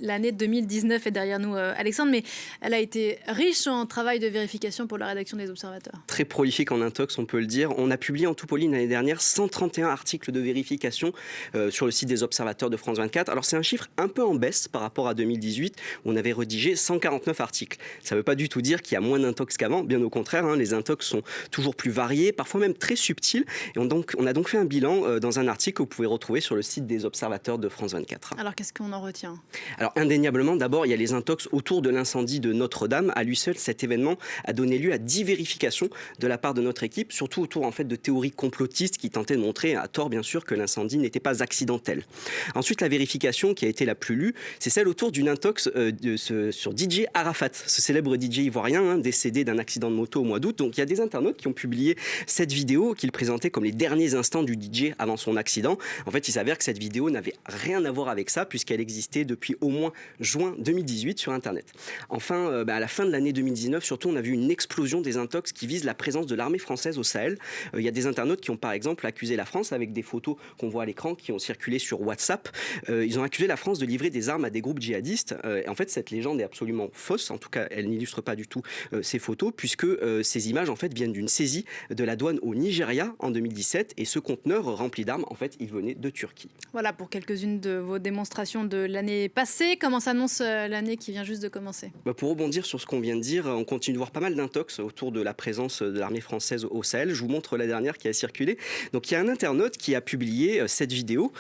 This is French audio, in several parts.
l'année 2019 est derrière nous, Alexandre, mais elle a été riche en travail de vérification pour la rédaction des Observateurs. Très prolifique en intox, on peut le dire. On a publié en tout, Pauline, l'année dernière, 131 articles de vérification sur le site des Observateurs de France 24. Alors c'est un chiffre un peu en baisse par rapport à 2018, où on avait rédigé 149 articles. Ça ne veut pas du tout dire qu'il y a moins d'intox qu'avant, bien au contraire, hein, les intox sont toujours plus variés, parfois même très subtils. Et on a donc fait un bilan dans un article que vous pouvez retrouver sur le site des Observateurs de France 24. Alors qu'est-ce qu'on en retient ? Alors indéniablement, d'abord, il y a les intox autour de l'incendie de Notre-Dame. À lui seul, cet événement a donné lieu à 10 vérifications de la part de notre équipe, surtout autour en fait de théories complotistes qui tentaient de montrer, à tort bien sûr, que l'incendie n'était pas accidentel. Ensuite, la vérification qui a été la plus lue, c'est celle autour d'une intox sur DJ Arafat, ce célèbre DJ ivoirien, hein, décédé d'un accident de moto au mois d'août. Donc il y a des internautes qui ont publié cette vidéo qu'il présentait comme les derniers instants du DJ avant son accident. En fait, il s'avère que cette vidéo n'avait rien à voir avec ça, puisqu'elle existait depuis au moins juin 2018 sur Internet. Enfin, à la fin de l'année 2019, surtout, on a vu une explosion des intox qui visent la présence de l'armée française au Sahel. Il y a des internautes qui ont par exemple accusé la France, avec des photos qu'on voit à l'écran qui ont circulé sur WhatsApp. Ils ont accusé la France de livrer des armes à des groupes djihadistes. Et en fait, cette légende est absolument fausse. En tout cas, elle n'illustre pas du tout ces photos, puisque ces images en fait viennent d'une saisie de la douane au Nigeria en 2017. Et ce conteneur rempli d'armes, en fait, il venait de Turquie. Voilà pour quelques-unes de vos démonstrations de l'année passée. Comment s'annonce l'année qui vient juste de commencer ? Pour rebondir sur ce qu'on vient de dire, on continue de voir pas mal d'intox autour de la présence de l'armée française au Sahel. Je vous montre la dernière qui a circulé. Donc il y a un internaute qui a publié cette vidéo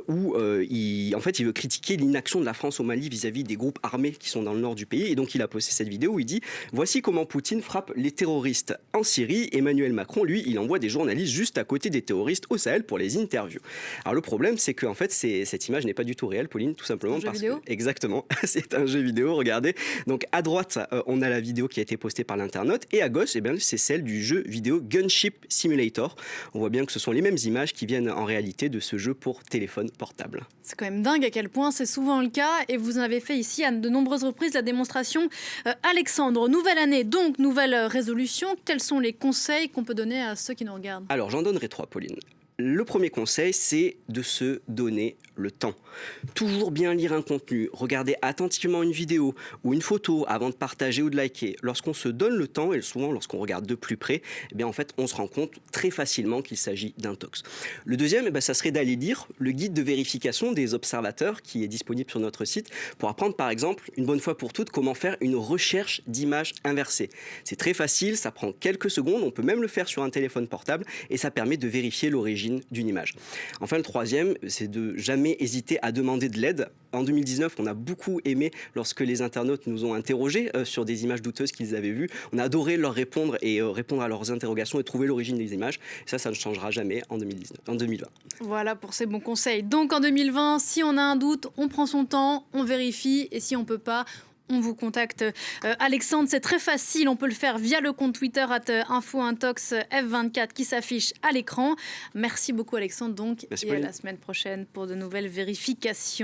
où il veut critiquer l'inaction de la France au Mali vis-à-vis des groupes armés qui sont dans le nord du pays. Et donc il a posté cette vidéo où il dit « Voici comment Poutine frappe les terroristes en Syrie. Emmanuel Macron, lui, il envoie des journalistes juste à côté des terroristes au Sahel pour les interviews. » Alors le problème, c'est que en fait, cette image n'est pas du tout réelle, Pauline, tout simplement parce que... Exactement, c'est un jeu vidéo, regardez. Donc à droite, on a la vidéo qui a été postée par l'internaute, et à gauche, c'est celle du jeu vidéo Gunship Simulator. On voit bien que ce sont les mêmes images qui viennent en réalité de ce jeu pour téléphone portable. C'est quand même dingue à quel point c'est souvent le cas, et vous en avez fait ici à de nombreuses reprises la démonstration. Alexandre, nouvelle année, donc nouvelle résolution. Quels sont les conseils qu'on peut donner à ceux qui nous regardent ? Alors j'en donnerai 3, Pauline. Le premier conseil, c'est de se donner le temps. Toujours bien lire un contenu, regarder attentivement une vidéo ou une photo avant de partager ou de liker. Lorsqu'on se donne le temps, et souvent lorsqu'on regarde de plus près, en fait, on se rend compte très facilement qu'il s'agit d'intox. Le deuxième, ça serait d'aller lire le guide de vérification des observateurs qui est disponible sur notre site pour apprendre par exemple, une bonne fois pour toutes, comment faire une recherche d'images inversées. C'est très facile, ça prend quelques secondes, on peut même le faire sur un téléphone portable et ça permet de vérifier l'origine d'une image. Enfin, le troisième, c'est de jamais hésiter à demander de l'aide. En 2019, on a beaucoup aimé lorsque les internautes nous ont interrogés sur des images douteuses qu'ils avaient vues. On a adoré leur répondre et répondre à leurs interrogations et trouver l'origine des images. Et ça ne changera jamais en 2020. Voilà pour ces bons conseils. Donc en 2020, si on a un doute, on prend son temps, on vérifie et si on ne peut pas, on vous contacte. Alexandre, c'est très facile, on peut le faire via le compte Twitter @infointoxf24 qui s'affiche à l'écran. Merci beaucoup Alexandre, donc. Merci, et à la semaine prochaine pour de nouvelles vérifications.